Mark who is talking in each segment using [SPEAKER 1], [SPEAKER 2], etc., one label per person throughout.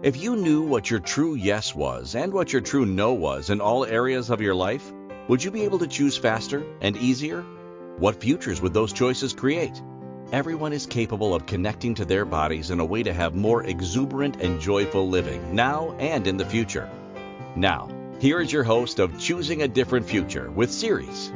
[SPEAKER 1] If you knew what your true yes was and what your true no was in all areas of your life, would you be able to choose faster and easier? What futures would those choices create? Everyone is capable of connecting to their bodies in a way to have more exuberant and joyful living now and in the future. Now, here is your host of Choosing a Different Future with Siris.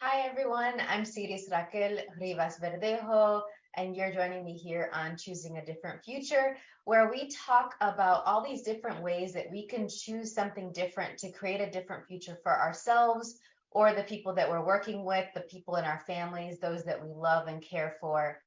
[SPEAKER 2] Hi everyone, I'm Siris Raquel Rivas-Verdejo, and you're joining me here on Choosing a Different Future, where we talk about all these different ways that we can choose something different to create a different future for ourselves or the people that we're working with, the people in our families, those that we love and care for.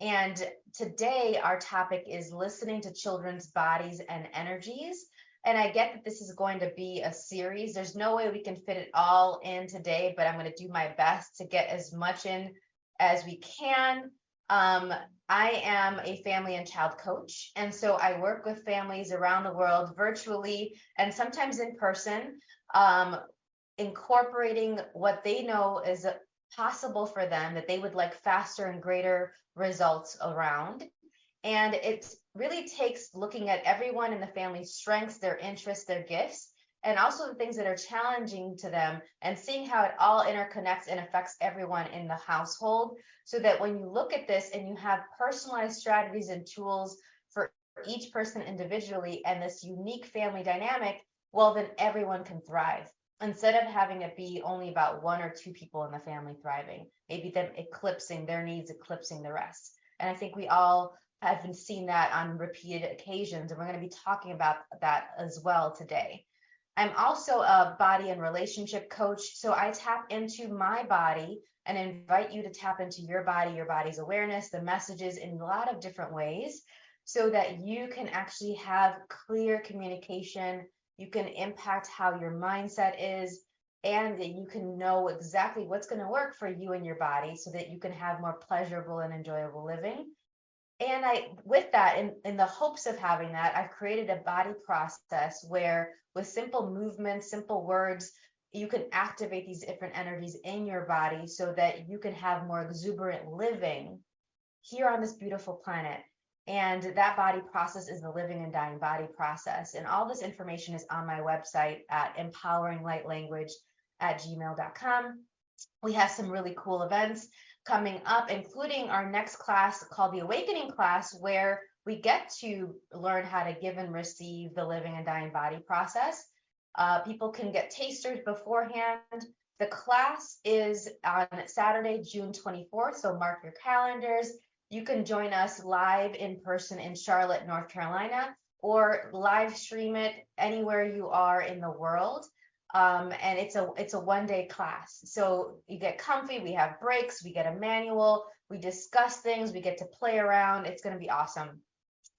[SPEAKER 2] And today, our topic is listening to children's bodies and energies. And I get that this is going to be a series. There's no way we can fit it all in today, but I'm going to do my best to get as much in as we can. I am a family and child coach, and so I work with families around the world virtually and sometimes in person, incorporating what they know is possible for them that they would like faster and greater results around. And it really takes looking at everyone in the family's strengths, their interests, their gifts, and also the things that are challenging to them, and seeing how it all interconnects and affects everyone in the household. So that when you look at this and you have personalized strategies and tools for each person individually and this unique family dynamic, well, then everyone can thrive instead of having it be only about one or two people in the family thriving, maybe them eclipsing their needs, eclipsing the rest. And I think we all have been seeing that on repeated occasions, and we're going to be talking about that as well today. I'm also a body and relationship coach, so I tap into my body and invite you to tap into your body, your body's awareness, the messages in a lot of different ways, so that you can actually have clear communication. You can impact how your mindset is, and that you can know exactly what's going to work for you and your body so that you can have more pleasurable and enjoyable living. And with that, in the hopes of having that, I've created a body process where with simple movements, simple words, you can activate these different energies in your body so that you can have more exuberant living here on this beautiful planet. And that body process is the living and dying body process. And all this information is on my website at empoweringlightlanguage@gmail.com. We have some really cool events coming up, including our next class called the Awakening class, where we get to learn how to give and receive the living and dying body process. People can get tasters beforehand. The class is on Saturday, June 24th, so mark your calendars. You can join us live in person in Charlotte, North Carolina, or live stream it anywhere you are in the world. And it's a 1 day class. So you get comfy, we have breaks, we get a manual, we discuss things, we get to play around. It's going to be awesome.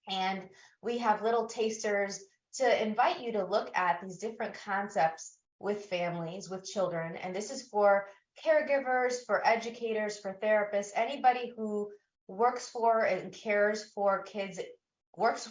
[SPEAKER 2] And we have little tasters to invite you to look at these different concepts with families, with children. And this is for caregivers, for educators, for therapists, anybody who works for and cares for kids, works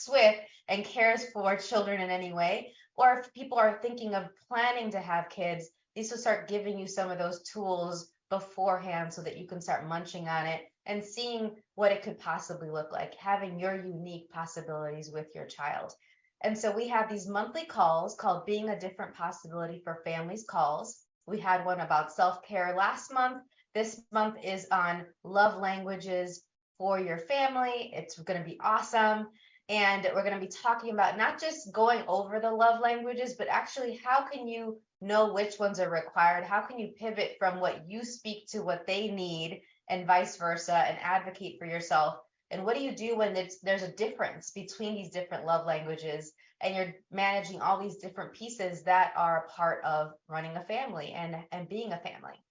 [SPEAKER 2] with, and cares for children in any way. Or if people are thinking of planning to have kids, these will start giving you some of those tools beforehand so that you can start munching on it and seeing what it could possibly look like, having your unique possibilities with your child. And so we have these monthly calls called Being a Different Possibility for Families calls. We had one about self-care last month. This month is on love languages for your family. It's going to be awesome. And we're going to be talking about not just going over the love languages, but actually how can you know which ones are required? How can you pivot from what you speak to what they need and vice versa and advocate for yourself? And what do you do when there's a difference between these different love languages and you're managing all these different pieces that are a part of running a family and being a family?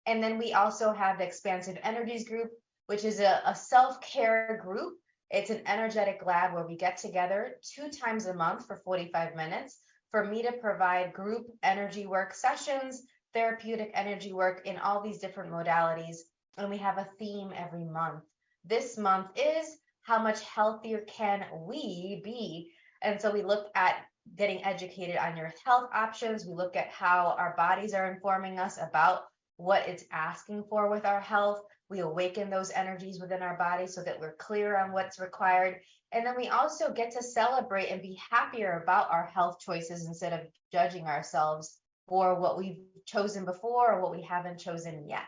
[SPEAKER 2] And then we also have the Expansive Energies group, which is a self-care group. It's an energetic lab where we get together 2 times a month for 45 minutes for me to provide group energy work sessions, therapeutic energy work in all these different modalities. And we have a theme every month. This month is how much healthier can we be? And so we look at getting educated on your health options. We look at how our bodies are informing us about what it's asking for with our health. We awaken those energies within our body so that we're clear on what's required. And then we also get to celebrate and be happier about our health choices instead of judging ourselves for what we've chosen before or what we haven't chosen yet.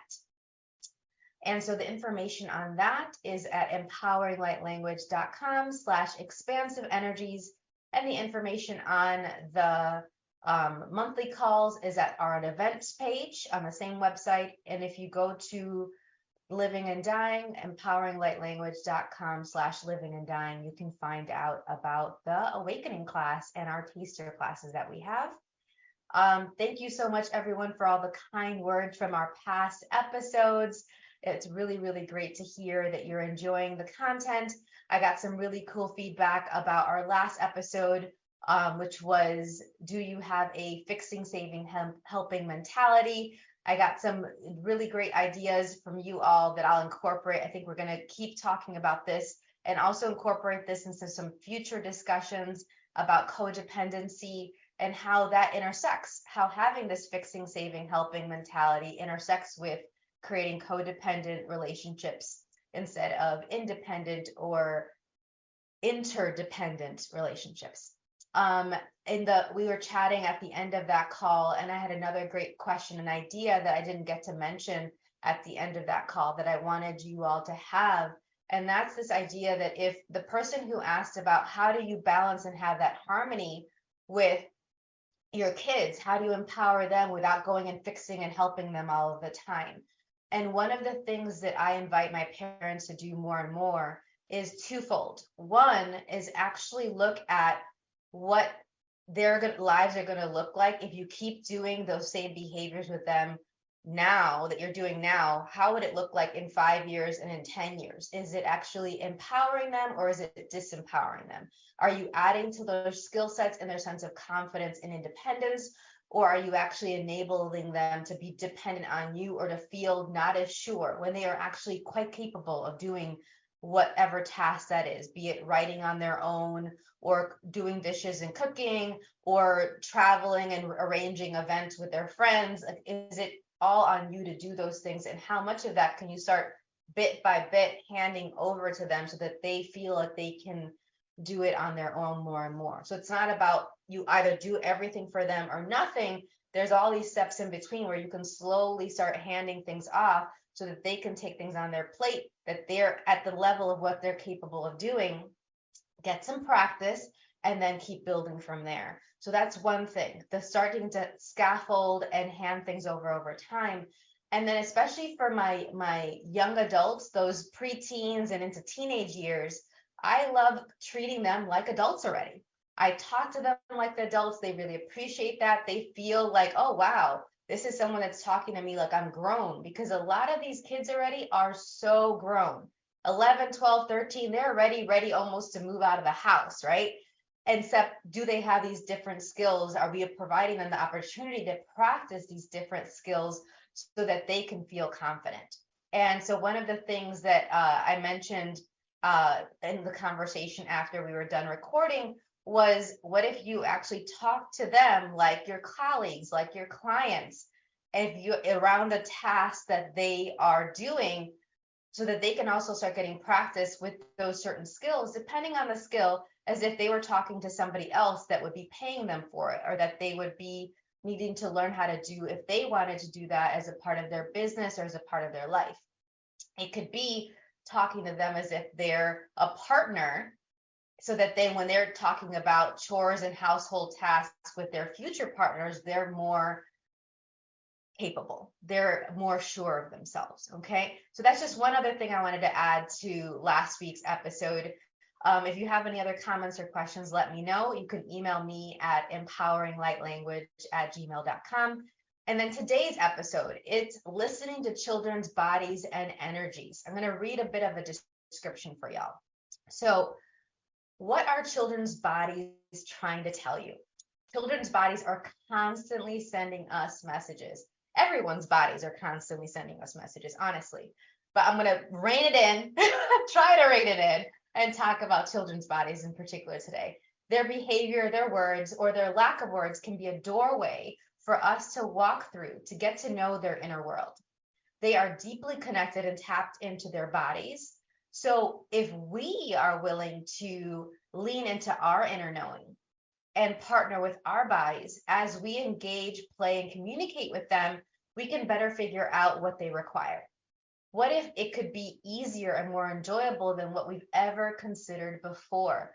[SPEAKER 2] And so the information on that is at empoweringlightlanguage.com/expansive energies. And the information on the monthly calls is at our events page on the same website. And if you go to Living and Dying, empoweringlightlanguage.com/living and dying, you can find out about the awakening class and our taster classes that we have. Thank you so much, everyone, for all the kind words from our past episodes. It's really, really great to hear that you're enjoying the content. I got some really cool feedback about our last episode, which was, do you have a fixing, saving, helping mentality? I got some really great ideas from you all that I'll incorporate. I think we're going to keep talking about this and also incorporate this into some future discussions about codependency and how that intersects, how having this fixing, saving, helping mentality intersects with creating codependent relationships instead of independent or interdependent relationships. We were chatting at the end of that call, and I had another great question and idea that I didn't get to mention at the end of that call that I wanted you all to have. And that's this idea that if the person who asked about how do you balance and have that harmony with your kids, how do you empower them without going and fixing and helping them all of the time? And one of the things that I invite my parents to do more and more is twofold. One is actually look at what their lives are going to look like if you keep doing those same behaviors with them now that you're doing now. How would it look like in 5 years and in 10 years? Is it actually empowering them or is it disempowering them? Are you adding to their skill sets and their sense of confidence and independence? Or are you actually enabling them to be dependent on you or to feel not as sure when they are actually quite capable of doing whatever task that is, be it writing on their own or doing dishes and cooking or traveling and arranging events with their friends? Like, is it all on you to do those things? And how much of that can you start bit by bit handing over to them so that they feel like they can do it on their own more and more? So it's not about you either do everything for them or nothing. There's all these steps in between where you can slowly start handing things off so that they can take things on their plate, that they're at the level of what they're capable of doing, get some practice, and then keep building from there. So that's one thing, the starting to scaffold and hand things over time. And then especially for my young adults, those preteens and into teenage years, I love treating them like adults already. I talk to them like the adults. They really appreciate that. They feel like, oh, wow, this is someone that's talking to me like I'm grown, because a lot of these kids already are so grown. 11, 12, 13, they're already ready almost to move out of the house, right? Except, do they have these different skills? Are we providing them the opportunity to practice these different skills so that they can feel confident? And so one of the things that I mentioned in the conversation after we were done recording was, what if you actually talk to them like your colleagues, like your clients, if you around a task that they are doing, so that they can also start getting practice with those certain skills, depending on the skill, as if they were talking to somebody else that would be paying them for it, or that they would be needing to learn how to do if they wanted to do that as a part of their business or as a part of their life. It could be talking to them as if they're a partner, so that then when they're talking about chores and household tasks with their future partners, they're more capable, they're more sure of themselves. Okay, so that's just one other thing I wanted to add to last week's episode. If you have any other comments or questions, let me know. You can email me at empoweringlightlanguage@gmail.com. And then today's episode, it's listening to children's bodies and energies. I'm going to read a bit of a description for y'all. So, what are children's bodies trying to tell you? Children's bodies are constantly sending us messages. Everyone's bodies are constantly sending us messages, honestly. But I'm going to rein it in, try to rein it in, and talk about children's bodies in particular today. Their behavior, their words, or their lack of words can be a doorway for us to walk through to get to know their inner world. They are deeply connected and tapped into their bodies. So if we are willing to lean into our inner knowing and partner with our bodies as we engage, play, and communicate with them, we can better figure out what they require. What if it could be easier and more enjoyable than what we've ever considered before?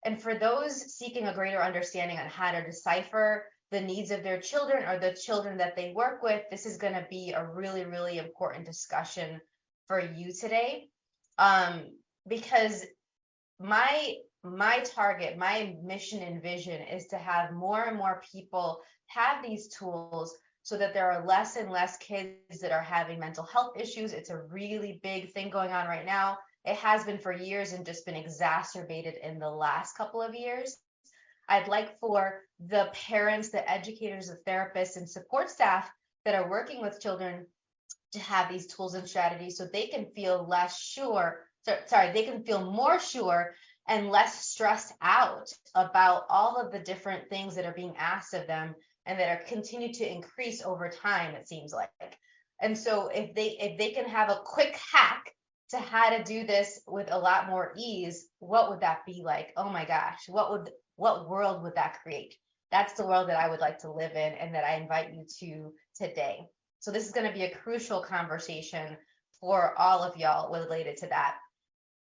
[SPEAKER 2] And for those seeking a greater understanding on how to decipher the needs of their children or the children that they work with, this is going to be a really, really important discussion for you today. Because my target, my mission and vision is to have more and more people have these tools so that there are less and less kids that are having mental health issues. It's a really big thing going on right now. It has been for years and just been exacerbated in the last couple of years. I'd like for the parents, the educators, the therapists, and support staff that are working with children to have these tools and strategies so they can feel less sure, they can feel more sure and less stressed out about all of the different things that are being asked of them and that are continue to increase over time, it seems like. And so if they can have a quick hack to how to do this with a lot more ease, what would that be like? Oh my gosh, what world would that create? That's the world that I would like to live in and that I invite you to today. So this is going to be a crucial conversation for all of y'all related to that.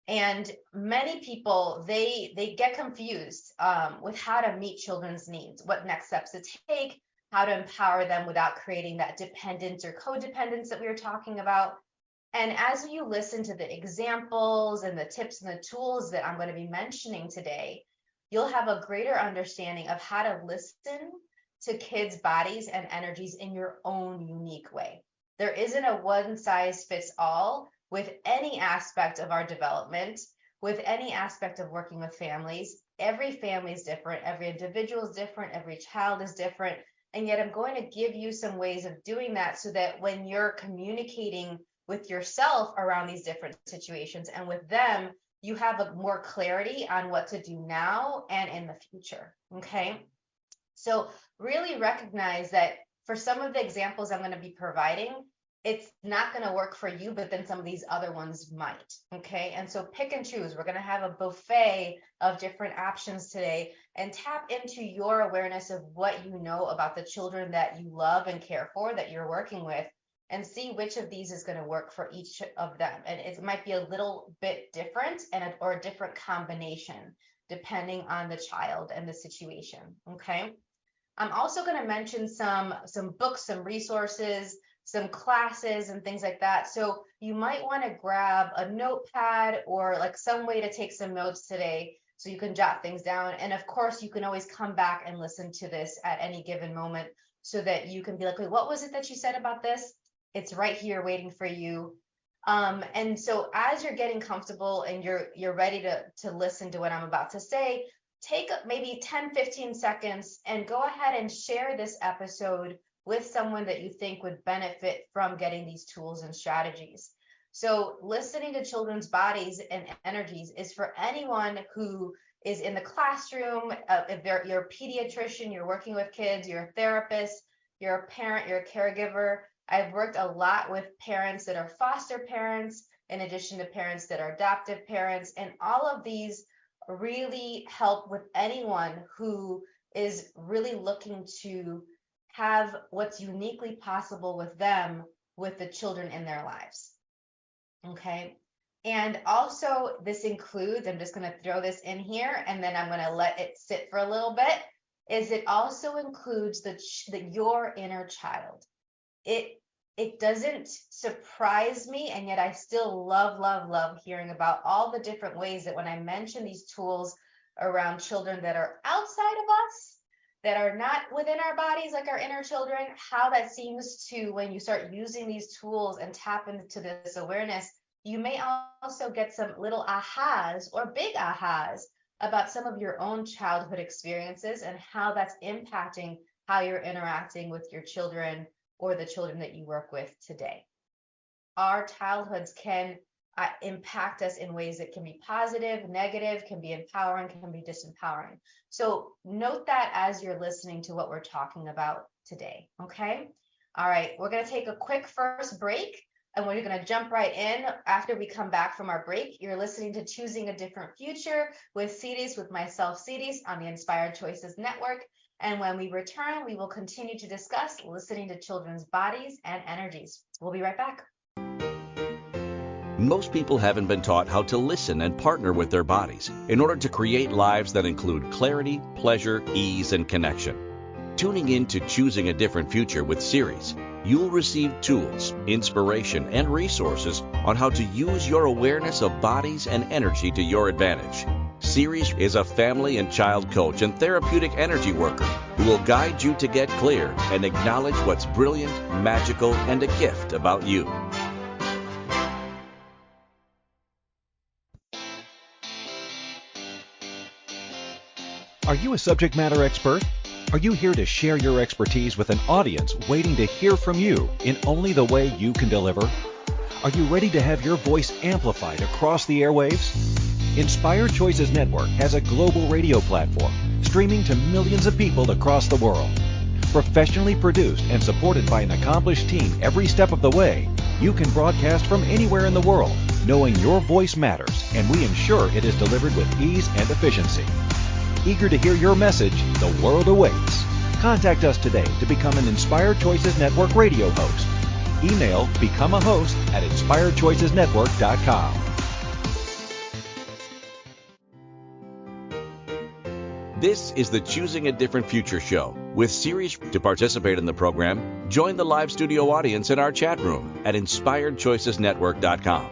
[SPEAKER 2] And many people, they get confused with how to meet children's needs, what next steps to take, how to empower them without creating that dependence or codependence that we were talking about. And as you listen to the examples and the tips and the tools that I'm going to be mentioning today, you'll have a greater understanding of how to listen to kids' bodies and energies in your own unique way. There isn't a one size fits all with any aspect of our development, with any aspect of working with families. Every family is different, every individual is different, every child is different. And yet I'm going to give you some ways of doing that so that when you're communicating with yourself around these different situations and with them, you have a more clarity on what to do now and in the future, okay? So really recognize that for some of the examples I'm going to be providing, it's not going to work for you, but then some of these other ones might, okay? And so pick and choose. We're going to have a buffet of different options today and tap into your awareness of what you know about the children that you love and care for, that you're working with, and see which of these is going to work for each of them. And it might be a little bit different or a different combination depending on the child and the situation, okay? I'm also going to mention some books, some resources, some classes and things like that. So you might want to grab a notepad or like some way to take some notes today so you can jot things down. And of course, you can always come back and listen to this at any given moment so that you can be like, wait, what was it that you said about this? It's right here waiting for you. And so as you're getting comfortable and you're ready to listen to what I'm about to say, take maybe 10, 15 seconds and go ahead and share this episode with someone that you think would benefit from getting these tools and strategies. So listening to children's bodies and energies is for anyone who is in the classroom, if you're a pediatrician, you're working with kids, you're a therapist, you're a parent, you're a caregiver. I've worked a lot with parents that are foster parents, in addition to parents that are adoptive parents, and all of these really help with anyone who is really looking to have what's uniquely possible with them, with the children in their lives, okay? And also this includes, I'm just gonna throw this in here and then I'm gonna let it sit for a little bit, is it also includes your inner child. It doesn't surprise me, and yet I still love hearing about all the different ways that when I mention these tools around children that are outside of us, that are not within our bodies, like our inner children, how that seems to, when you start using these tools and tap into this awareness, you may also get some little ahas or big ahas about some of your own childhood experiences and how that's impacting how you're interacting with your children or the children that you work with today. Our childhoods can impact us in ways that can be positive, negative, can be empowering, can be disempowering. So note that as you're listening to what we're talking about today, okay? All right, we're going to take a quick first break, and we're going to jump right in after we come back from our break. You're listening to Choosing a Different Future with Siris, with myself, Siris, on the Inspired Choices Network. And when we return, we will continue to discuss listening to children's bodies and energies. We'll be right back.
[SPEAKER 1] Most people haven't been taught how to listen and partner with their bodies in order to create lives that include clarity, pleasure, ease, and connection. Tuning in to Choosing a Different Future with Siris, you'll receive tools, inspiration, and resources on how to use your awareness of bodies and energy to your advantage. Siris is a family and child coach and therapeutic energy worker who will guide you to get clear and acknowledge what's brilliant, magical, and a gift about you.
[SPEAKER 3] Are you a subject matter expert? Are you here to share your expertise with an audience waiting to hear from you in only the way you can deliver? Are you ready to have your voice amplified across the airwaves? Inspired Choices Network has a global radio platform streaming to millions of people across the world. Professionally produced and supported by an accomplished team every step of the way, you can broadcast from anywhere in the world, knowing your voice matters, and we ensure it is delivered with ease and efficiency. Eager to hear your message, the world awaits. Contact us today to become an Inspired Choices Network radio host. Email becomeahost@inspiredchoicesnetwork.com.
[SPEAKER 1] This is the Choosing a Different Future show with Siris. To participate in the program, join the live studio audience in our chat room at inspiredchoicesnetwork.com.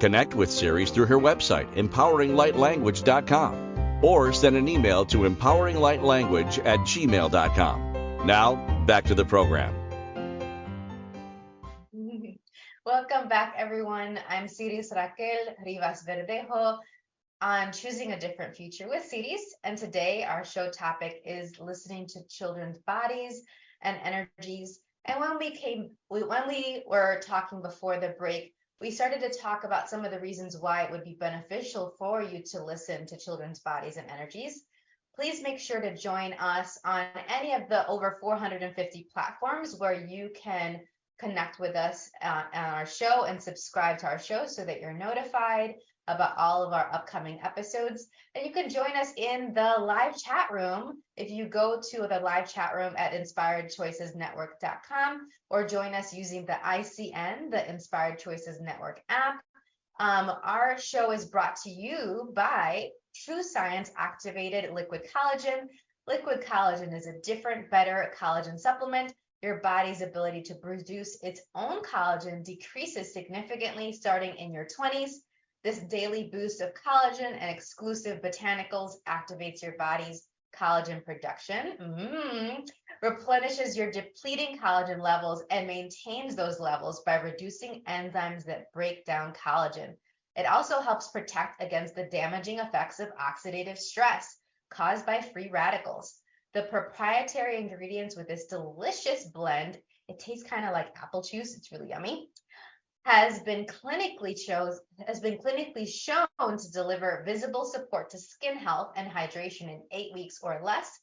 [SPEAKER 1] Connect with Siris through her website, empoweringlightlanguage.com. or send an email to empoweringlightlanguage@gmail.com. Now, back to the program.
[SPEAKER 2] Welcome back, everyone. I'm Siris Raquel Rivas-Verdejo on Choosing a Different Future with Siris, and today our show topic is listening to children's bodies and energies. And when we were talking before the break, we started to talk about some of the reasons why it would be beneficial for you to listen to children's bodies and energies. Please make sure to join us on any of the over 450 platforms where you can connect with us on our show and subscribe to our show so that you're notified about all of our upcoming episodes. And you can join us in the live chat room if you go to the live chat room at inspiredchoicesnetwork.com or join us using the ICN, the Inspired Choices Network app. Our show is brought to you by True Science Activated Liquid Collagen. Liquid collagen is a different, better collagen supplement. Your body's ability to produce its own collagen decreases significantly starting in your 20s. This daily boost of collagen and exclusive botanicals activates your body's collagen production, replenishes your depleting collagen levels, and maintains those levels by reducing enzymes that break down collagen. It also helps protect against the damaging effects of oxidative stress caused by free radicals. The proprietary ingredients with this delicious blend, it tastes kind of like apple juice, it's really yummy, has been clinically shown to deliver visible support to skin health and hydration in 8 weeks or less.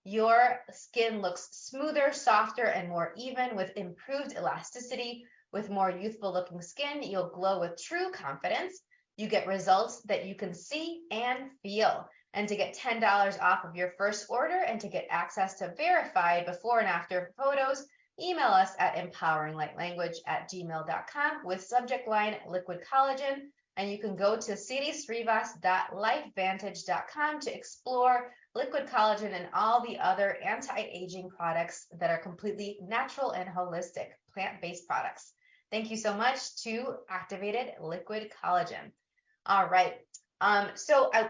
[SPEAKER 2] Your skin looks smoother, softer, and more even with improved elasticity. With more youthful looking skin, you'll glow with true confidence. You get results that you can see and feel. And to get $10 off of your first order and to get access to verified before and after photos, email us at empoweringlightlanguage@gmail.com with subject line liquid collagen. And you can go to sirisrivas.lifevantage.com to explore liquid collagen and all the other anti-aging products that are completely natural and holistic, plant-based products. Thank you so much to Activated Liquid Collagen. All right.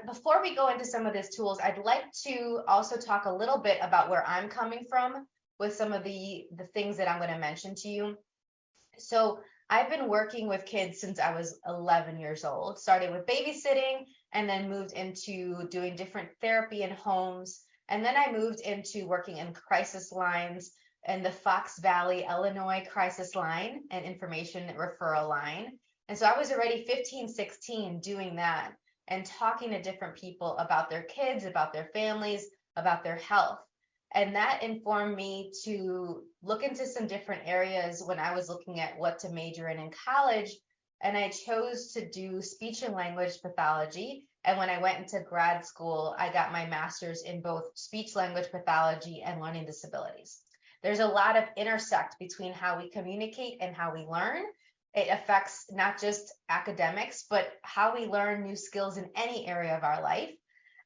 [SPEAKER 2] Before we go into some of these tools, I'd like to also talk a little bit about where I'm coming from with some of the things that I'm going to mention to you. So I've been working with kids since I was 11 years old, started with babysitting and then moved into doing different therapy in homes. And then I moved into working in crisis lines in the Fox Valley, Illinois crisis line and information referral line. And so I was already 15, 16 doing that and talking to different people about their kids, about their families, about their health. And that informed me to look into some different areas when I was looking at what to major in college. And I chose to do speech and language pathology. And when I went into grad school, I got my master's in both speech language pathology and learning disabilities. There's a lot of intersect between how we communicate and how we learn. It affects not just academics, but how we learn new skills in any area of our life.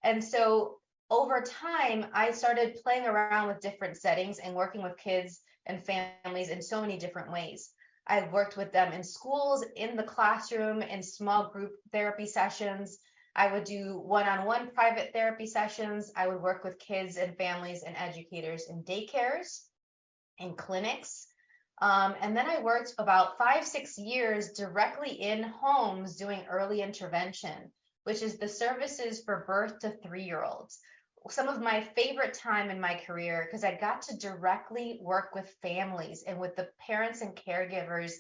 [SPEAKER 2] And so over time, I started playing around with different settings and working with kids and families in so many different ways. I've worked with them in schools, in the classroom, in small group therapy sessions. I would do one-on-one private therapy sessions. I would work with kids and families and educators in daycares, in clinics. And then I worked about 5-6 years directly in homes doing early intervention, which is the services for birth to 3-year-olds. Some of my favorite time in my career, because I got to directly work with families and with the parents and caregivers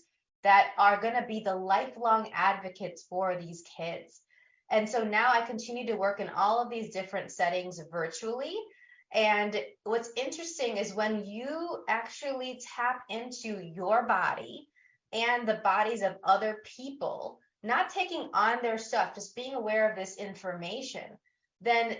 [SPEAKER 2] that are going to be the lifelong advocates for these kids. And so now I continue to work in all of these different settings virtually. And what's interesting is when you actually tap into your body and the bodies of other people, not taking on their stuff, just being aware of this information, then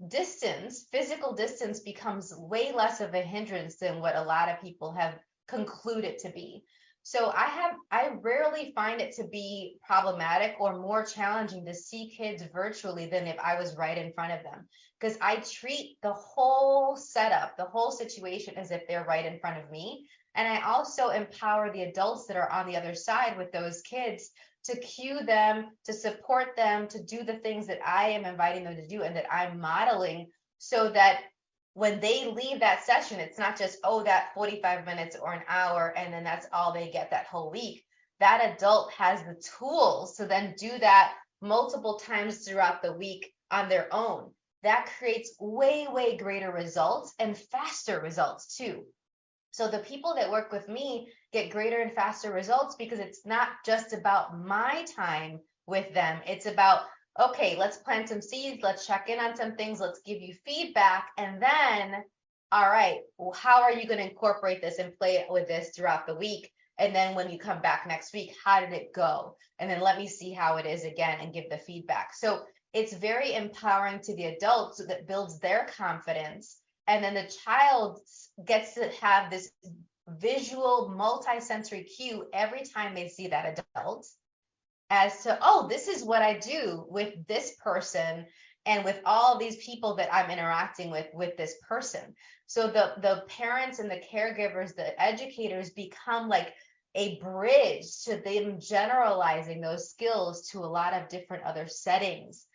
[SPEAKER 2] distance, physical distance becomes way less of a hindrance than what a lot of people have concluded to be. So I rarely find it to be problematic or more challenging to see kids virtually than if I was right in front of them, because I treat the whole setup, the whole situation as if they're right in front of me. And I also empower the adults that are on the other side with those kids to cue them, to support them, to do the things that I am inviting them to do and that I'm modeling, so that when they leave that session, it's not just, oh, that 45 minutes or an hour, and then that's all they get that whole week. That adult has the tools to then do that multiple times throughout the week on their own. That creates way, way greater results and faster results too. So the people that work with me get greater and faster results because it's not just about my time with them. It's about, okay, let's plant some seeds, let's check in on some things, let's give you feedback, and then, all right, well, how are you going to incorporate this and play it with this throughout the week? And then when you come back next week, how did it go? And then let me see how it is again and give the feedback. So it's very empowering to the adults, so that builds their confidence. And then the child gets to have this visual multisensory cue every time they see that adult, as to, oh, this is what I do with this person and with all these people that I'm interacting with this person. So the parents and the caregivers, the educators become like a bridge to them generalizing those skills to a lot of different other settings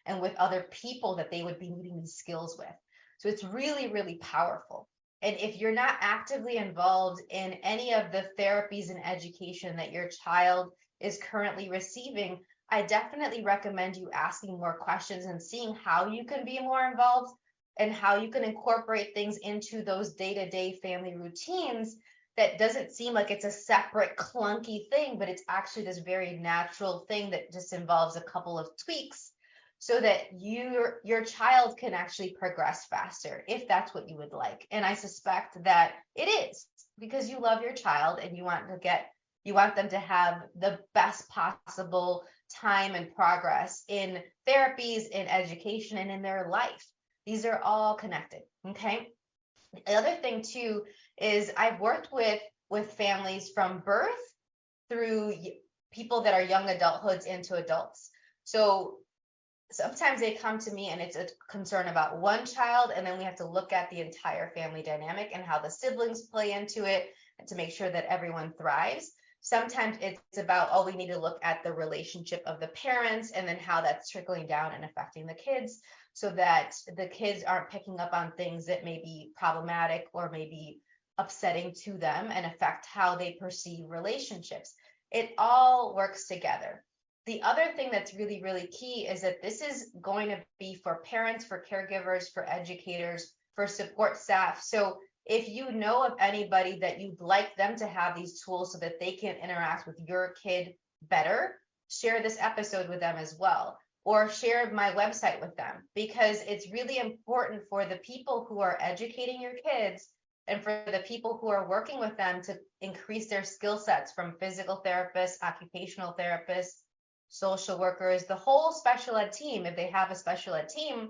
[SPEAKER 2] and with other people that they would be needing these skills with. So it's really, really powerful. And if you're not actively involved in any of the therapies and education that your child is currently receiving, I definitely recommend you asking more questions and seeing how you can be more involved and how you can incorporate things into those day-to-day family routines that doesn't seem like it's a separate clunky thing, but it's actually this very natural thing that just involves a couple of tweaks so that your child can actually progress faster, if that's what you would like. And I suspect that it is, because you love your child and you want them to have the best possible time and progress in therapies, in education, and in their life. These are all connected, okay? The other thing too is I've worked with families from birth through people that are young adulthoods into adults. So sometimes they come to me and it's a concern about one child, and then we have to look at the entire family dynamic and how the siblings play into it and to make sure that everyone thrives. Sometimes it's about, oh, we need to look at the relationship of the parents and then how that's trickling down and affecting the kids, so that the kids aren't picking up on things that may be problematic or maybe upsetting to them and affect how they perceive relationships. It all works together. The other thing that's really, really key is that this is going to be for parents, for caregivers, for educators, for support staff. So if you know of anybody that you'd like them to have these tools so that they can interact with your kid better, share this episode with them as well, or share my website with them, because it's really important for the people who are educating your kids and for the people who are working with them to increase their skill sets, from physical therapists, occupational therapists, social workers, the whole special ed team, if they have a special ed team,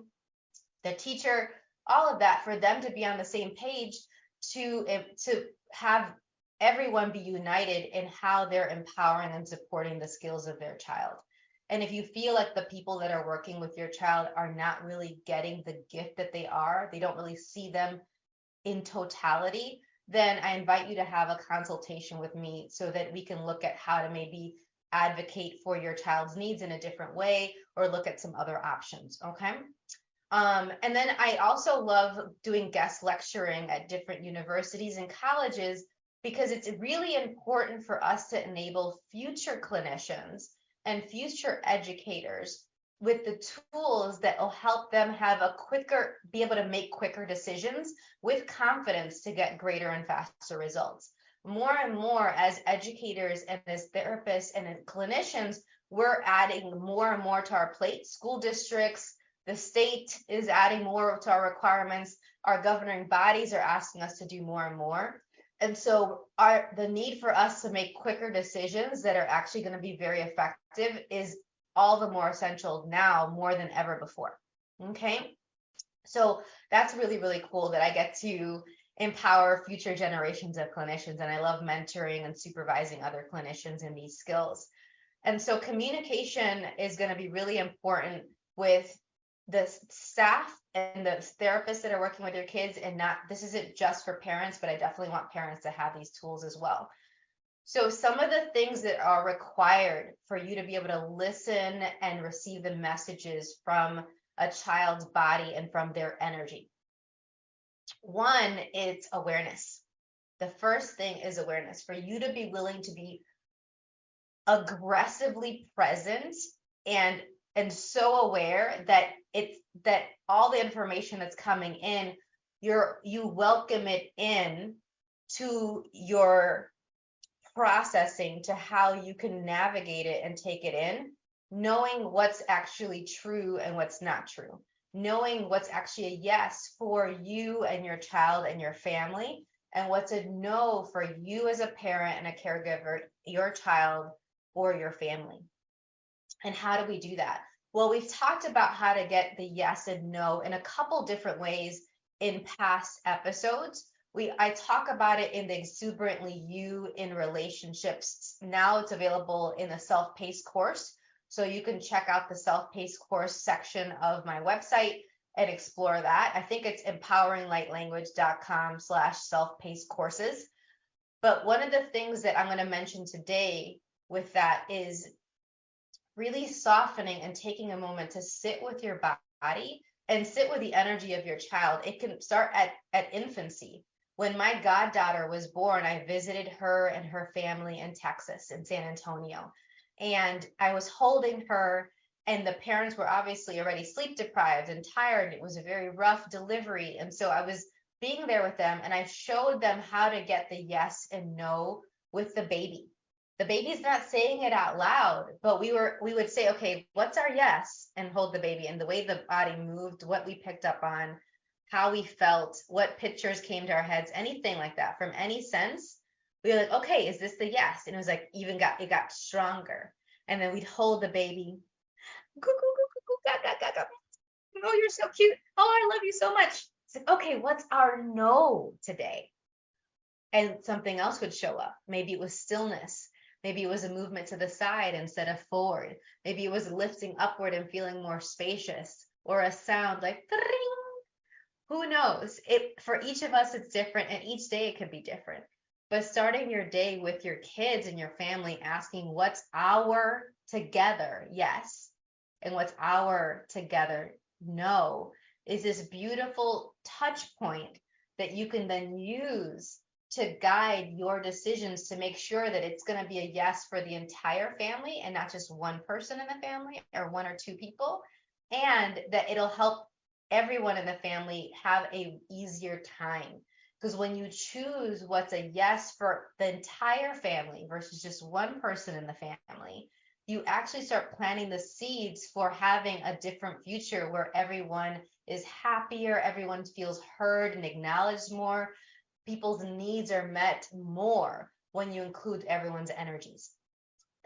[SPEAKER 2] the teacher, all of that, for them to be on the same page, to have everyone be united in how they're empowering and supporting the skills of their child. And if you feel like the people that are working with your child are not really getting the gift that they don't really see them in totality, then I invite you to have a consultation with me so that we can look at how to maybe advocate for your child's needs in a different way, or look at some other options. Okay. And then I also love doing guest lecturing at different universities and colleges, because it's really important for us to enable future clinicians and future educators with the tools that will help them be able to make quicker decisions with confidence to get greater and faster results. More and more, as educators and as therapists and as clinicians, we're adding more and more to our plate. School districts, the state is adding more to our requirements. Our governing bodies are asking us to do more and more. And so the need for us to make quicker decisions that are actually going to be very effective is all the more essential now, more than ever before. Okay. So that's really, really cool that I get to empower future generations of clinicians. And I love mentoring and supervising other clinicians in these skills. And so communication is going to be really important with the staff and the therapists that are working with your kids, and this isn't just for parents, but I definitely want parents to have these tools as well. So some of the things that are required for you to be able to listen and receive the messages from a child's body and from their energy. One is awareness. The first thing is awareness, for you to be willing to be aggressively present and so aware that all the information that's coming in, you welcome it in to your processing, to how you can navigate it and take it in, knowing what's actually true and what's not true, knowing what's actually a yes for you and your child and your family, and what's a no for you as a parent and a caregiver, your child or your family. And how do we do that? Well, we've talked about how to get the yes and no in a couple different ways in past episodes. I talk about it in the Exuberantly You in Relationships. Now it's available in the self-paced course. So you can check out the self-paced course section of my website and explore that. I think it's empoweringlightlanguage.com/self-paced courses. But one of the things that I'm going to mention today with that is really softening and taking a moment to sit with your body and sit with the energy of your child. It can start at infancy. When my goddaughter was born, I visited her and her family in Texas, in San Antonio. And I was holding her, and the parents were obviously already sleep deprived and tired. It was a very rough delivery. And so I was being there with them, and I showed them how to get the yes and no with the baby. The baby's not saying it out loud, but we would say, okay, what's our yes? And hold the baby, and the way the body moved, what we picked up on, how we felt, what pictures came to our heads, anything like that, from any sense. We were like, okay, is this the yes? And it was like, it got stronger. And then we'd hold the baby. Oh, you're so cute. Oh, I love you so much. It's like, okay, what's our no today? And something else would show up. Maybe it was stillness. Maybe it was a movement to the side instead of forward. Maybe it was lifting upward and feeling more spacious, or a sound like ding. Who knows? For each of us, it's different, and each day it could be different. But starting your day with your kids and your family, asking what's our together yes, and what's our together no, is this beautiful touch point that you can then use to guide your decisions, to make sure that it's going to be a yes for the entire family and not just one person in the family or one or two people, and that it'll help everyone in the family have a easier time Because when you choose what's a yes for the entire family versus just one person in the family, you actually start planting the seeds for having a different future where everyone is happier, everyone feels heard and acknowledged more. People's needs are met more when you include everyone's energies.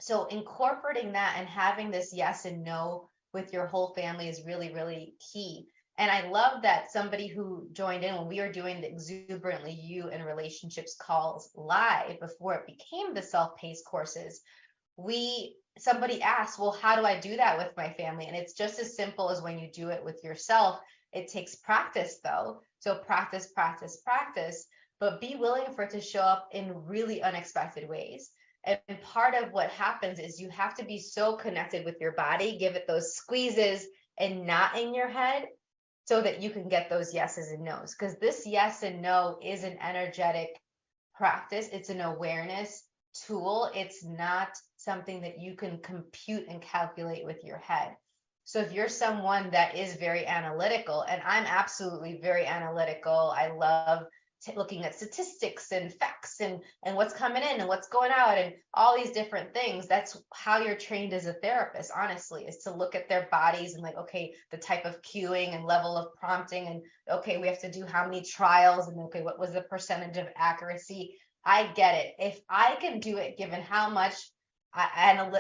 [SPEAKER 2] So incorporating that and having this yes and no with your whole family is really, really key. And I love that somebody who joined in when we were doing the Exuberantly You and Relationships calls live before it became the self-paced courses, somebody asked, well, how do I do that with my family? And it's just as simple as when you do it with yourself. It takes practice though. So practice, practice, practice, but be willing for it to show up in really unexpected ways. And part of what happens is you have to be so connected with your body, give it those squeezes and not in your head so that you can get those yeses and nos. Because this yes and no is an energetic practice. It's an awareness tool. It's not something that you can compute and calculate with your head. So if you're someone that is very analytical, and I'm absolutely very analytical, I love looking at statistics and facts and what's coming in and what's going out and all these different things. That's how you're trained as a therapist, honestly, is to look at their bodies and like, okay, the type of cueing and level of prompting, and okay, we have to do how many trials, and okay, what was the percentage of accuracy? I get it. If I can do it, given how much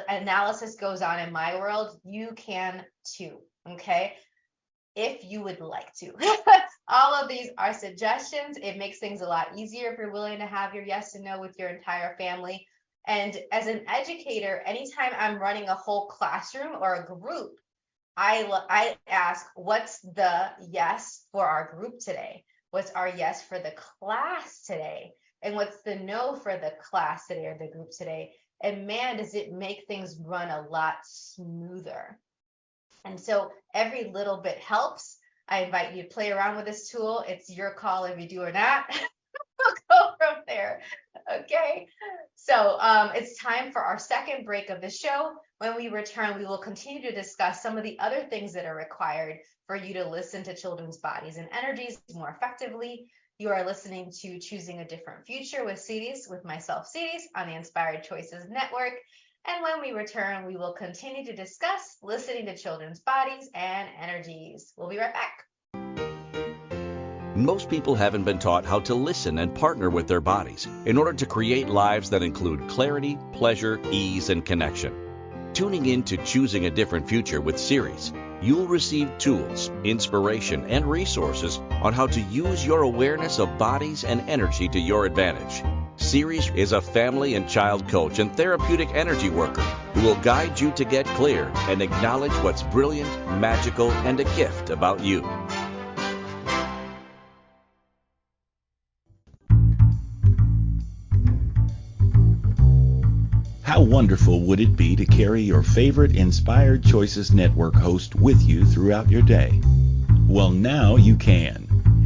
[SPEAKER 2] analysis goes on in my world, you can too. Okay. If you would like to. All of these are suggestions. It makes things a lot easier if you're willing to have your yes and no with your entire family. And as an educator, anytime I'm running a whole classroom or a group, I ask, what's the yes for our group today? What's our yes for the class today? And what's the no for the class today or the group today? And man, does it make things run a lot smoother. And so every little bit helps. I invite you to play around with this tool. It's your call if you do or not. We'll go from there. Okay. So it's time for our second break of the show. When we return, we will continue to discuss some of the other things that are required for you to listen to children's bodies and energies more effectively. You are listening to Choosing a Different Future with Siris, with myself, Siris, on the Inspired Choices Network. And when we return, we will continue to discuss listening to children's bodies and energies. We'll be right back.
[SPEAKER 1] Most people haven't been taught how to listen and partner with their bodies in order to create lives that include clarity, pleasure, ease, and connection. Tuning in to Choosing a Different Future with Siris, you'll receive tools, inspiration, and resources on how to use your awareness of bodies and energy to your advantage. Siris is a family and child coach and therapeutic energy worker who will guide you to get clear and acknowledge what's brilliant, magical, and a gift about you.
[SPEAKER 4] How wonderful would it be to carry your favorite Inspired Choices Network host with you throughout your day? Well, now you can.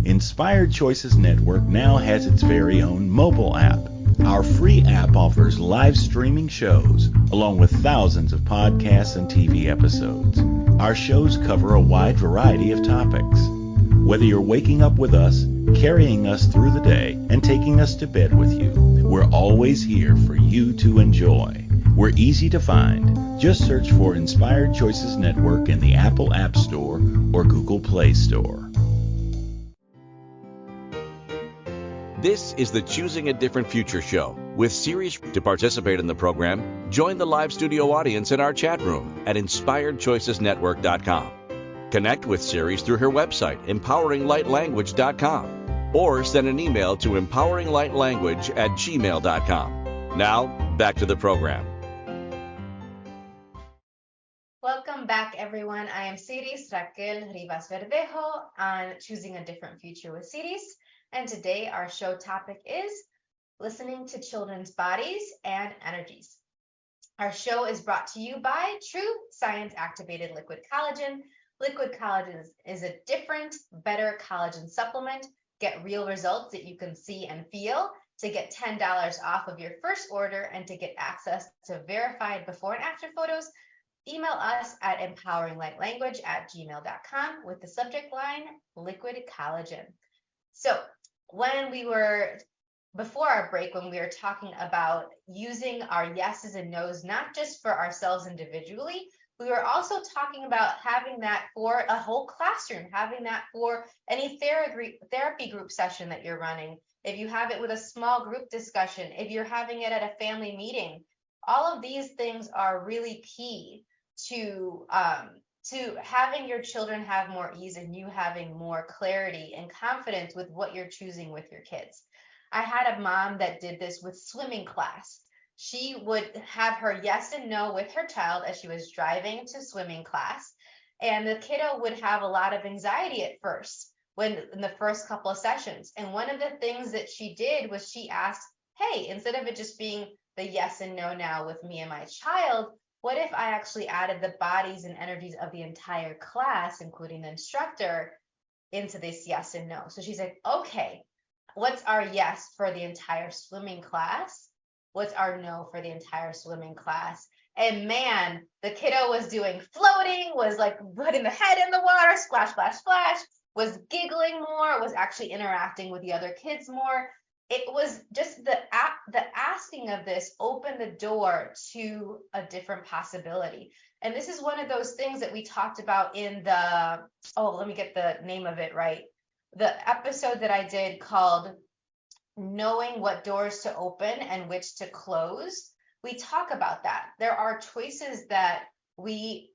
[SPEAKER 4] Inspired Choices Network now has its very own mobile app. Our free app offers live streaming shows, along with thousands of podcasts and TV episodes. Our shows cover a wide variety of topics. Whether you're waking up with us, carrying us through the day, and taking us to bed with you, we're always here for you to enjoy. We're easy to find. Just search for Inspired Choices Network in the Apple App Store or Google Play Store.
[SPEAKER 1] This is the Choosing a Different Future show with Siris. To participate in the program, join the live studio audience in our chat room at inspiredchoicesnetwork.com. Connect with Siris through her website, empoweringlightlanguage.com, or send an email to empoweringlightlanguage@gmail.com. Now, back to the program.
[SPEAKER 2] Welcome back, everyone. I am Siris Raquel Rivas-Verdejo on Choosing a Different Future with Siris. And today our show topic is listening to children's bodies and energies. Our show is brought to you by True Science Activated Liquid Collagen. Liquid collagen is a different, better collagen supplement. Get real results that you can see and feel. To get $10 off of your first order and to get access to verified before and after photos, email us at empoweringlightlanguage@gmail.com with the subject line Liquid Collagen. So when we were before our break, when we were talking about using our yeses and nos, not just for ourselves individually, we were also talking about having that for a whole classroom, having that for any therapy group session that you're running. If you have it with a small group discussion, if you're having it at a family meeting, all of these things are really key to having your children have more ease and you having more clarity and confidence with what you're choosing with your kids. I had a mom that did this with swimming class. She would have her yes and no with her child as she was driving to swimming class. And the kiddo would have a lot of anxiety at first when in the first couple of sessions. And one of the things that she did was she asked, hey, instead of it just being the yes and no now with me and my child, what if I actually added the bodies and energies of the entire class, including the instructor, into this yes and no? So she's like, okay, what's our yes for the entire swimming class? What's our no for the entire swimming class? And man, the kiddo was doing floating, was like putting the head in the water, splash, splash, splash, was giggling more, was actually interacting with the other kids more. It was just the asking of this opened the door to a different possibility. And this is one of those things that we talked about in the, oh, let me get the name of it right. The episode that I did called Knowing What Doors to Open and Which to Close. We talk about that. There are choices that we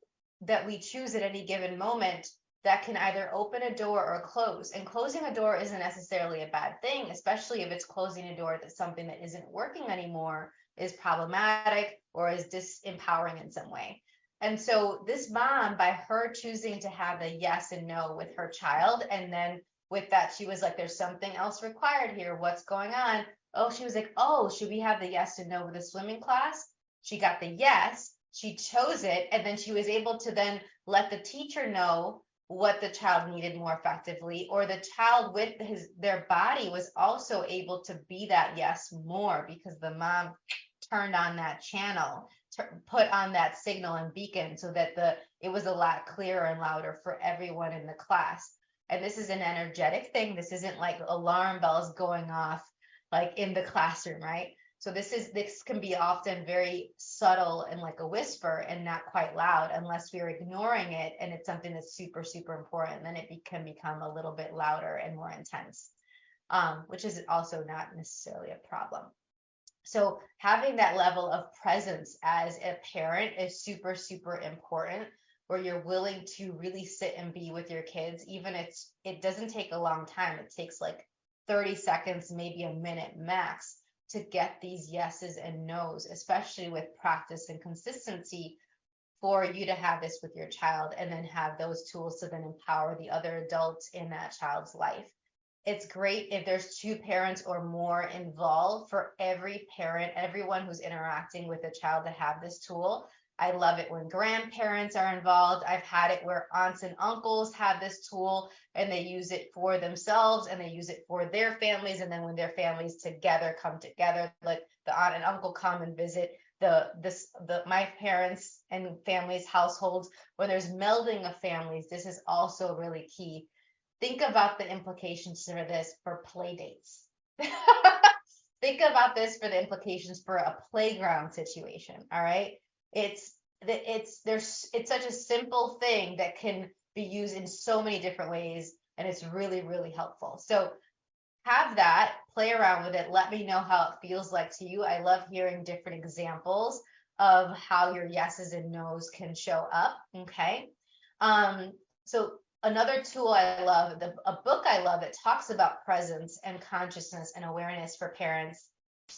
[SPEAKER 2] choose at any given moment that can either open a door or close. And closing a door isn't necessarily a bad thing, especially if it's closing a door that's something that isn't working anymore, is problematic, or is disempowering in some way. And so this mom, by her choosing to have a yes and no with her child, and then with that, she was like, there's something else required here. What's going on? Oh, she was like, oh, should we have the yes and no with the swimming class? She got the yes, she chose it, and then she was able to then let the teacher know what the child needed more effectively, or the child with their body was also able to be that yes more because the mom turned on that channel, put on that signal and beacon so that it was a lot clearer and louder for everyone in the class. And this is an energetic thing. This isn't like alarm bells going off like in the classroom, right? So this can be often very subtle and like a whisper and not quite loud unless we're ignoring it and it's something that's super, super important. Then it can become a little bit louder and more intense, which is also not necessarily a problem. So having that level of presence as a parent is super, super important, where you're willing to really sit and be with your kids, even if it doesn't take a long time. It takes like 30 seconds, maybe a minute max, to get these yeses and nos, especially with practice and consistency, for you to have this with your child and then have those tools to then empower the other adults in that child's life. It's great if there's 2 parents or more involved, for every parent, everyone who's interacting with a child, to have this tool. I love it when grandparents are involved. I've had it where aunts and uncles have this tool and they use it for themselves and they use it for their families. And then when their families come together, like the aunt and uncle come and visit my parents and families' households, when there's melding of families, this is also really key. Think about the implications for this for play dates. Think about this for the implications for a playground situation. All right. It's such a simple thing that can be used in so many different ways, and it's really, really helpful. So have that, play around with it. Let me know how it feels like to you. I love hearing different examples of how your yeses and nos can show up. Okay. So another tool I love, a book I love that talks about presence and consciousness and awareness for parents,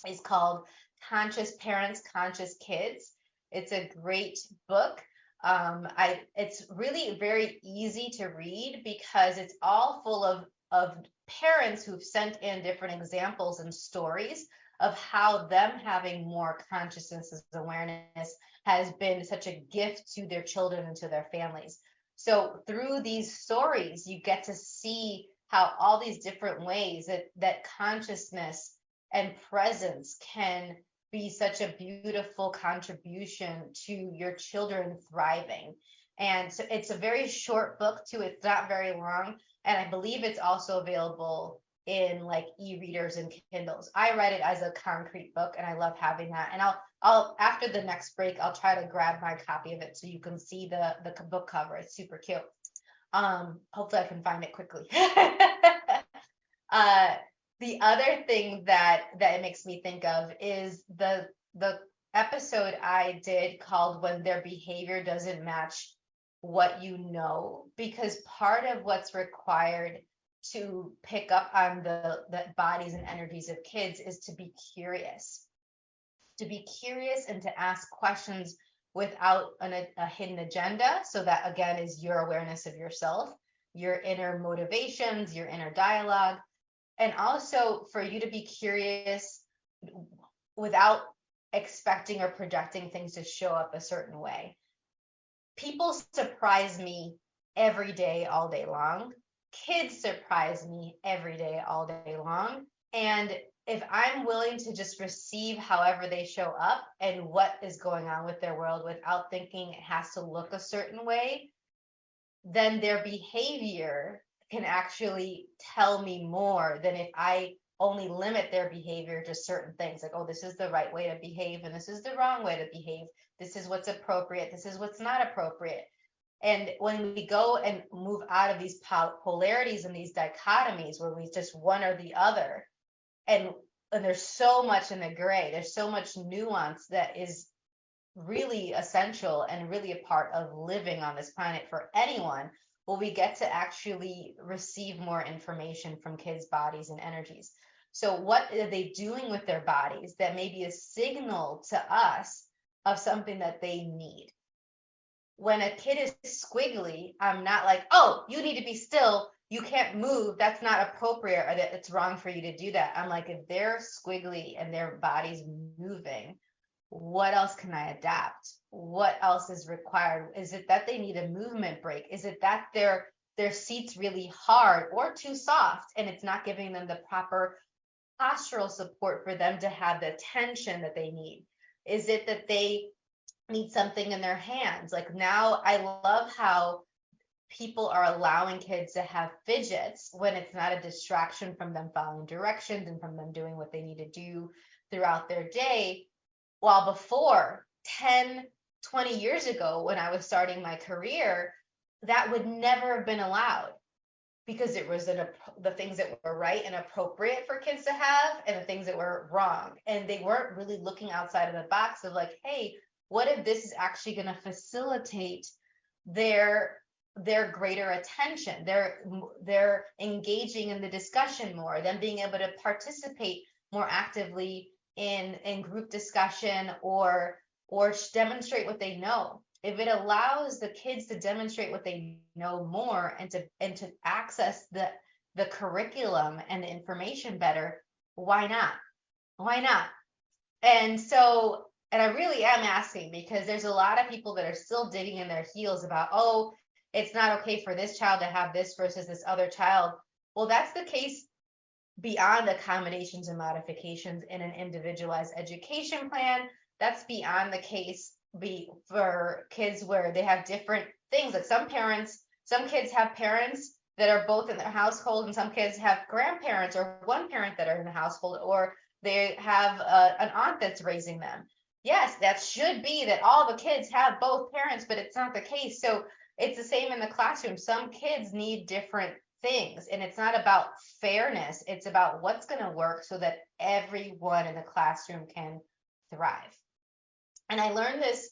[SPEAKER 2] is called Conscious Parents, Conscious Kids. It's a great book. It's really very easy to read because it's all full of parents who've sent in different examples and stories of how them having more consciousness and awareness has been such a gift to their children and to their families. So through these stories, you get to see how all these different ways that consciousness and presence can be such a beautiful contribution to your children thriving. And so it's a very short book too. It's not very long. And I believe it's also available in like e-readers and Kindles. I read it as a concrete book, and I love having that. And I'll after the next break, I'll try to grab my copy of it so you can see the book cover. It's super cute. Hopefully I can find it quickly. The other thing that it makes me think of is the episode I did called "When Their Behavior Doesn't Match What You Know," because part of what's required to pick up on the bodies and energies of kids is to be curious and to ask questions without a hidden agenda. So that again is your awareness of yourself, your inner motivations, your inner dialogue, and also for you to be curious without expecting or projecting things to show up a certain way. People surprise me every day, all day long. Kids surprise me every day, all day long. And if I'm willing to just receive however they show up and what is going on with their world without thinking it has to look a certain way, then their behavior can actually tell me more than if I only limit their behavior to certain things, like, oh, this is the right way to behave and this is the wrong way to behave. This is what's appropriate. This is what's not appropriate. And when we go and move out of these polarities and these dichotomies where we just one or the other, and there's so much in the gray, there's so much nuance that is really essential and really a part of living on this planet for anyone, well, we get to actually receive more information from kids' bodies and energies. So what are they doing with their bodies that may be a signal to us of something that they need? When a kid is squiggly, I'm not like, oh, you need to be still, you can't move, that's not appropriate, or that it's wrong for you to do that. I'm like, if they're squiggly and their body's moving, what else can I adapt? What else is required? Is it that they need a movement break? Is it that their seat's really hard or too soft and it's not giving them the proper postural support for them to have the tension that they need? Is it that they need something in their hands? Like now I love how people are allowing kids to have fidgets when it's not a distraction from them following directions and from them doing what they need to do throughout their day. While before 10, 20 years ago, when I was starting my career, that would never have been allowed because it was the things that were right and appropriate for kids to have and the things that were wrong. And they weren't really looking outside of the box of like, hey, what if this is actually going to facilitate their greater attention, they're engaging in the discussion more, them being able to participate more actively in group discussion or demonstrate what they know. If it allows the kids to demonstrate what they know more and to access the curriculum and the information better, why not? Why not? And so, and I really am asking because there's a lot of people that are still digging in their heels about, oh, it's not okay for this child to have this versus this other child. Well, that's the case beyond accommodations and modifications in an individualized education plan. That's beyond the case for kids where they have different things. Like some kids have parents that are both in their household, and some kids have grandparents or one parent that are in the household, or they have an aunt that's raising them. Yes, that should be that all the kids have both parents, but it's not the case. So it's the same in the classroom. Some kids need different things, and it's not about fairness. It's about what's going to work so that everyone in the classroom can thrive. And I learned this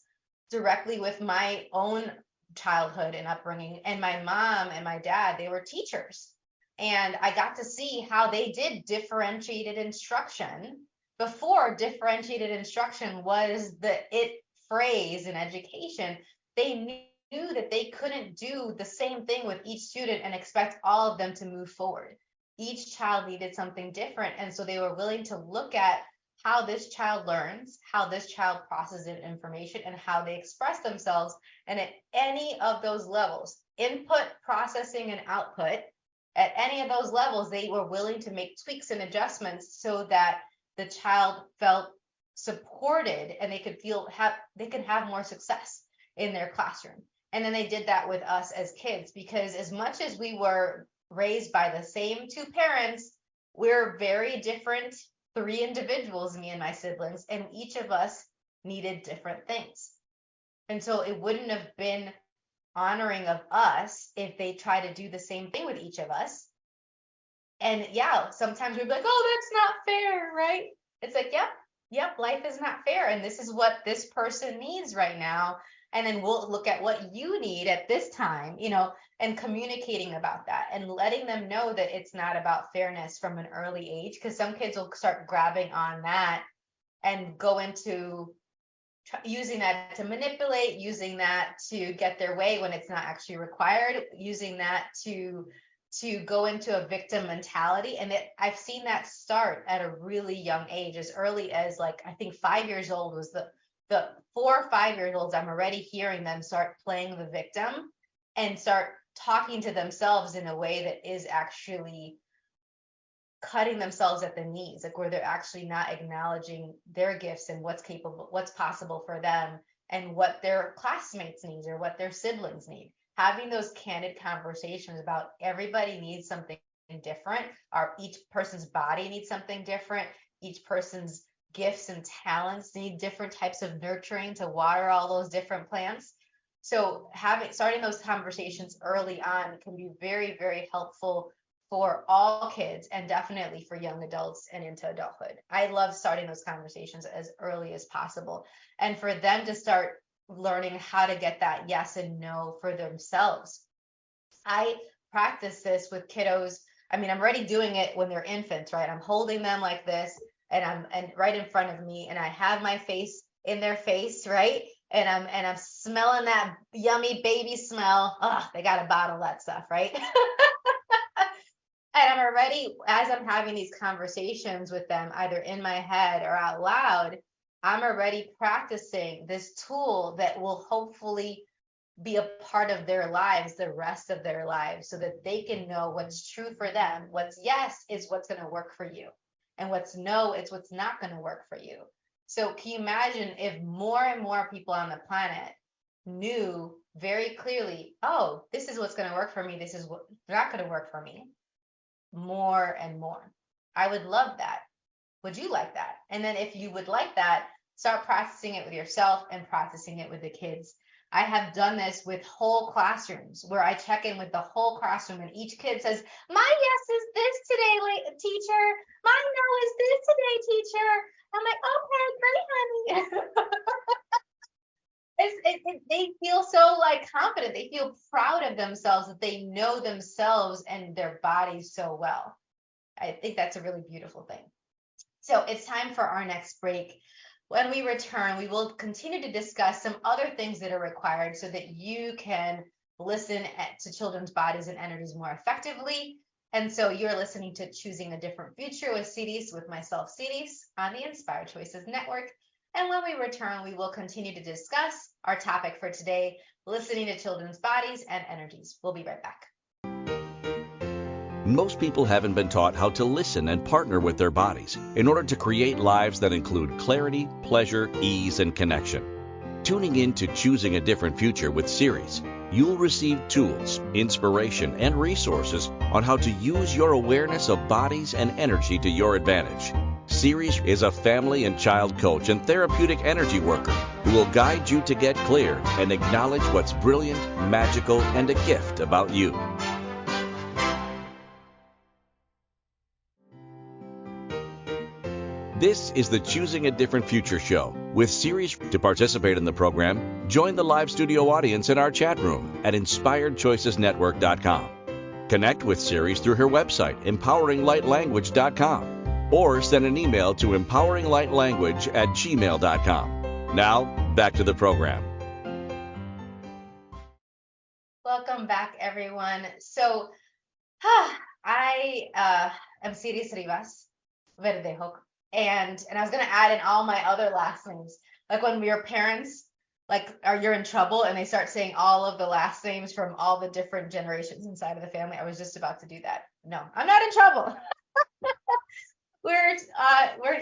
[SPEAKER 2] directly with my own childhood and upbringing. And my mom and my dad, they were teachers. And I got to see how they did differentiated instruction before differentiated instruction was the it phrase in education. They knew that they couldn't do the same thing with each student and expect all of them to move forward. Each child needed something different. And so they were willing to look at how this child learns, how this child processes information, and how they express themselves. And at any of those levels, input, processing, and output, at any of those levels, they were willing to make tweaks and adjustments so that the child felt supported and they could have more success in their classroom. And then they did that with us as kids, because as much as we were raised by the same two parents, we're very different, 3 individuals, me and my siblings, and each of us needed different things. And so it wouldn't have been honoring of us if they try to do the same thing with each of us. And yeah, sometimes we'd be like, oh, that's not fair, right? It's like, yep, life is not fair. And this is what this person needs right now. And then we'll look at what you need at this time, and communicating about that and letting them know that it's not about fairness from an early age, because some kids will start grabbing on that and go into using that to manipulate, using that to get their way when it's not actually required, using that to go into a victim mentality. And I've seen that start at a really young age, as early as like, I think 5 years old was the 4 or 5 years olds. I'm already hearing them start playing the victim and start talking to themselves in a way that is actually cutting themselves at the knees, like where they're actually not acknowledging their gifts and what's possible for them and what their classmates need or what their siblings need. Having those candid conversations about everybody needs something different, or each person's body needs something different, each person's gifts and talents need different types of nurturing to water all those different plants. So starting those conversations early on can be very, very helpful for all kids, and definitely for young adults and into adulthood. I love starting those conversations as early as possible, and for them to start learning how to get that yes and no for themselves. I practice this with kiddos. I mean, I'm already doing it when they're infants, right? I'm holding them like this, and right in front of me, and I have my face in their face, right? And I'm smelling that yummy baby smell. Oh, they got to bottle that stuff, right? And I'm already, as I'm having these conversations with them, either in my head or out loud, I'm already practicing this tool that will hopefully be a part of their lives, the rest of their lives, so that they can know what's true for them. What's yes is what's going to work for you, and what's no is what's not going to work for you. So can you imagine if more and more people on the planet knew very clearly, oh, this is what's going to work for me, this is what's not going to work for me, more and more. I would love that. Would you like that? And then if you would like that, start practicing it with yourself and practicing it with the kids. I have done this with whole classrooms where I check in with the whole classroom, and each kid says, my yes is this today, teacher. My no is this today, teacher. I'm like, okay, great, honey. They feel so like confident. They feel proud of themselves, that they know themselves and their bodies so well. I think that's a really beautiful thing. So it's time for our next break. When we return, we will continue to discuss some other things that are required so that you can listen to children's bodies and energies more effectively. And so you're listening to Choosing a Different Future with Siris, with myself, Siris, on the Inspired Choices Network. And when we return, we will continue to discuss our topic for today, listening to children's bodies and energies. We'll be right back.
[SPEAKER 1] Most people haven't been taught how to listen and partner with their bodies in order to create lives that include clarity, pleasure, ease, and connection. Tuning in to Choosing a Different Future with Siris, you'll receive tools, inspiration, and resources on how to use your awareness of bodies and energy to your advantage. Siris is a family and child coach and therapeutic energy worker who will guide you to get clear and acknowledge what's brilliant, magical, and a gift about you. This is the Choosing a Different Future show with Siris. To participate in the program, join the live studio audience in our chat room at inspiredchoicesnetwork.com. Connect with Siris through her website, empoweringlightlanguage.com, or send an email to empoweringlightlanguage@gmail.com. Now, back to the program.
[SPEAKER 2] Welcome back, everyone. So, I am Siris Rivas-Verdejo. And I was going to add in all my other last names. Like when your parents, you're in trouble and they start saying all of the last names from all the different generations inside of the family. I was just about to do that. No, I'm not in trouble. We're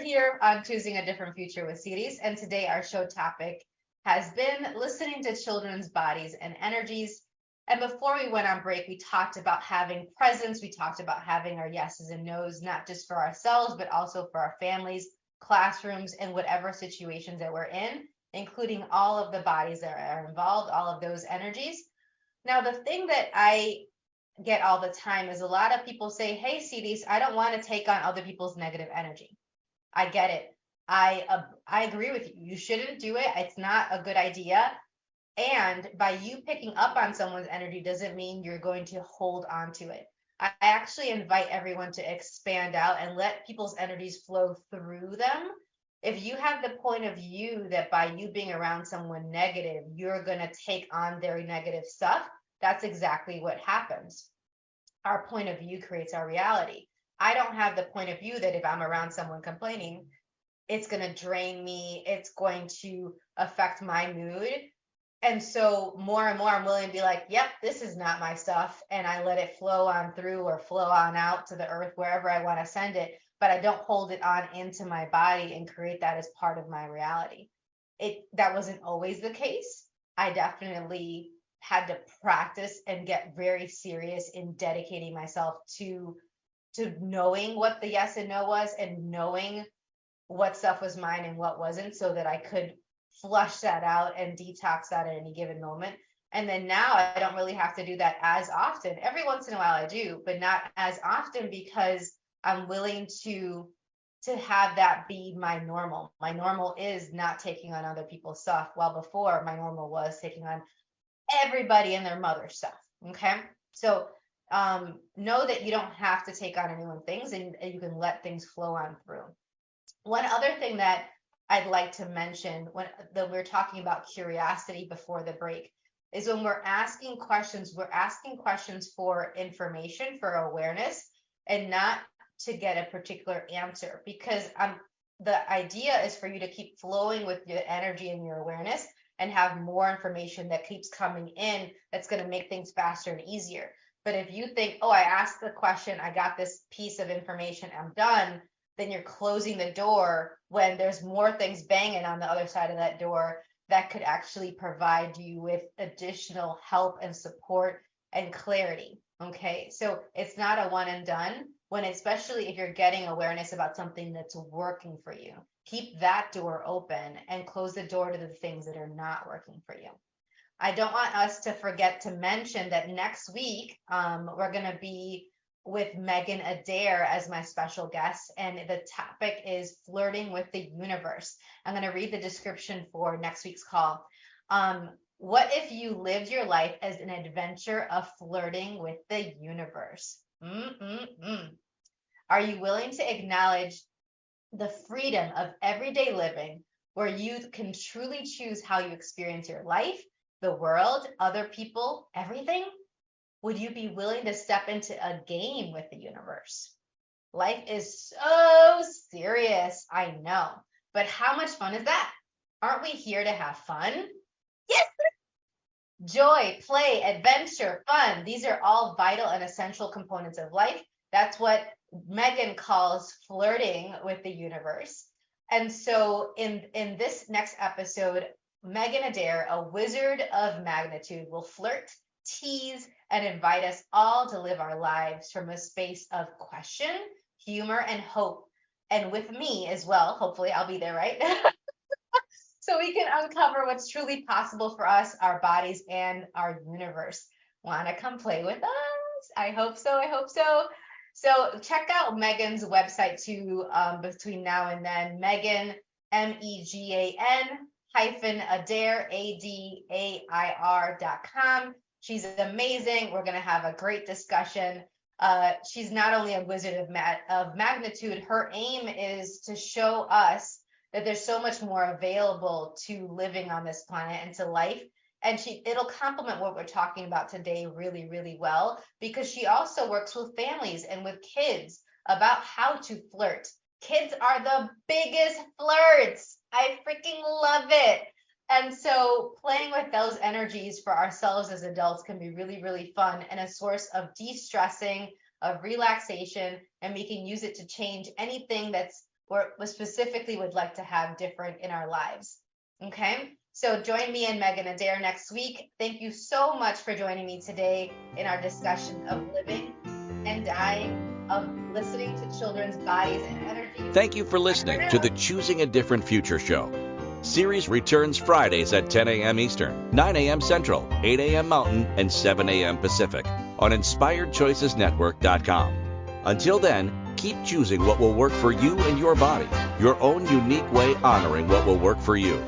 [SPEAKER 2] here on Choosing a Different Future with Siris. And today our show topic has been listening to children's bodies and energies. And before we went on break, we talked about having presence. We talked about having our yeses and nos, not just for ourselves, but also for our families, classrooms, and whatever situations that we're in, including all of the bodies that are involved, all of those energies. Now, the thing that I get all the time is a lot of people say, hey, Siris, I don't want to take on other people's negative energy. I get it. I agree with you. You shouldn't do it. It's not a good idea. And by you picking up on someone's energy doesn't mean you're going to hold on to it. I actually invite everyone to expand out and let people's energies flow through them. If you have the point of view that by you being around someone negative, you're going to take on their negative stuff, that's exactly what happens. Our point of view creates our reality. I don't have the point of view that if I'm around someone complaining, it's going to drain me, it's going to affect my mood. And so more and more, I'm willing to be like, yep, this is not my stuff. And I let it flow on through or flow on out to the earth, wherever I want to send it. But I don't hold it on into my body and create that as part of my reality. That wasn't always the case. I definitely had to practice and get very serious in dedicating myself to knowing what the yes and no was, and knowing what stuff was mine and what wasn't, so that I could flush that out and detox that at any given moment. And then now I don't really have to do that as often. Every once in a while I do, but not as often, because I'm willing to have that be my normal. My normal is not taking on other people's stuff, while before my normal was taking on everybody and their mother stuff. Okay. So know that you don't have to take on anyone's things, and you can let things flow on through. One other thing that I'd like to mention when we're talking about curiosity before the break is when we're asking questions for information, for awareness, and not to get a particular answer, because the idea is for you to keep flowing with your energy and your awareness and have more information that keeps coming in that's going to make things faster and easier. But if you think, oh, I asked the question, I got this piece of information, I'm done, then you're closing the door when there's more things banging on the other side of that door that could actually provide you with additional help and support and clarity. Okay, so it's not a one and done, especially if you're getting awareness about something that's working for you. Keep that door open and close the door to the things that are not working for you. I don't want us to forget to mention that next week we're going to be with Megan Adair as my special guest, and the topic is flirting with the universe. I'm going to read the description for next week's call. What if you lived your life as an adventure of flirting with the universe? Are you willing to acknowledge the freedom of everyday living, where you can truly choose how you experience your life, the world, other people, everything? Would you be willing to step into a game with the universe? Life is so serious, I know, but how much fun is that? Aren't we here to have fun? Yes! Joy, play, adventure, fun. These are all vital and essential components of life. That's what Megan calls flirting with the universe. And so in this next episode, Megan Adair, a wizard of magnitude, will flirt, tease, and invite us all to live our lives from a space of question, humor, and hope. And with me as well, hopefully I'll be there, right? So we can uncover what's truly possible for us, our bodies, and our universe. Want to come play with us? I hope so. I hope so. So check out Megan's website too between now and then. Megan, MEGAN Adair.com. She's amazing. We're going to have a great discussion. She's not only a wizard of magnitude, her aim is to show us that there's so much more available to living on this planet and to life. And it'll complement what we're talking about today really, really well, because she also works with families and with kids about how to flirt. Kids are the biggest flirts. I freaking love it. And so playing with those energies for ourselves as adults can be really, really fun and a source of de-stressing, of relaxation, and we can use it to change anything we specifically would like to have different in our lives. Okay, So join me and Megan Adair next week. Thank you so much for joining me today in our discussion of living and dying, of listening to children's bodies and energy.
[SPEAKER 1] Thank you for listening to the Choosing a Different Future show. Series returns Fridays at 10 a.m. Eastern, 9 a.m. Central, 8 a.m. Mountain, and 7 a.m. Pacific on InspiredChoicesNetwork.com. Until then, keep choosing what will work for you and your body, your own unique way honoring what will work for you.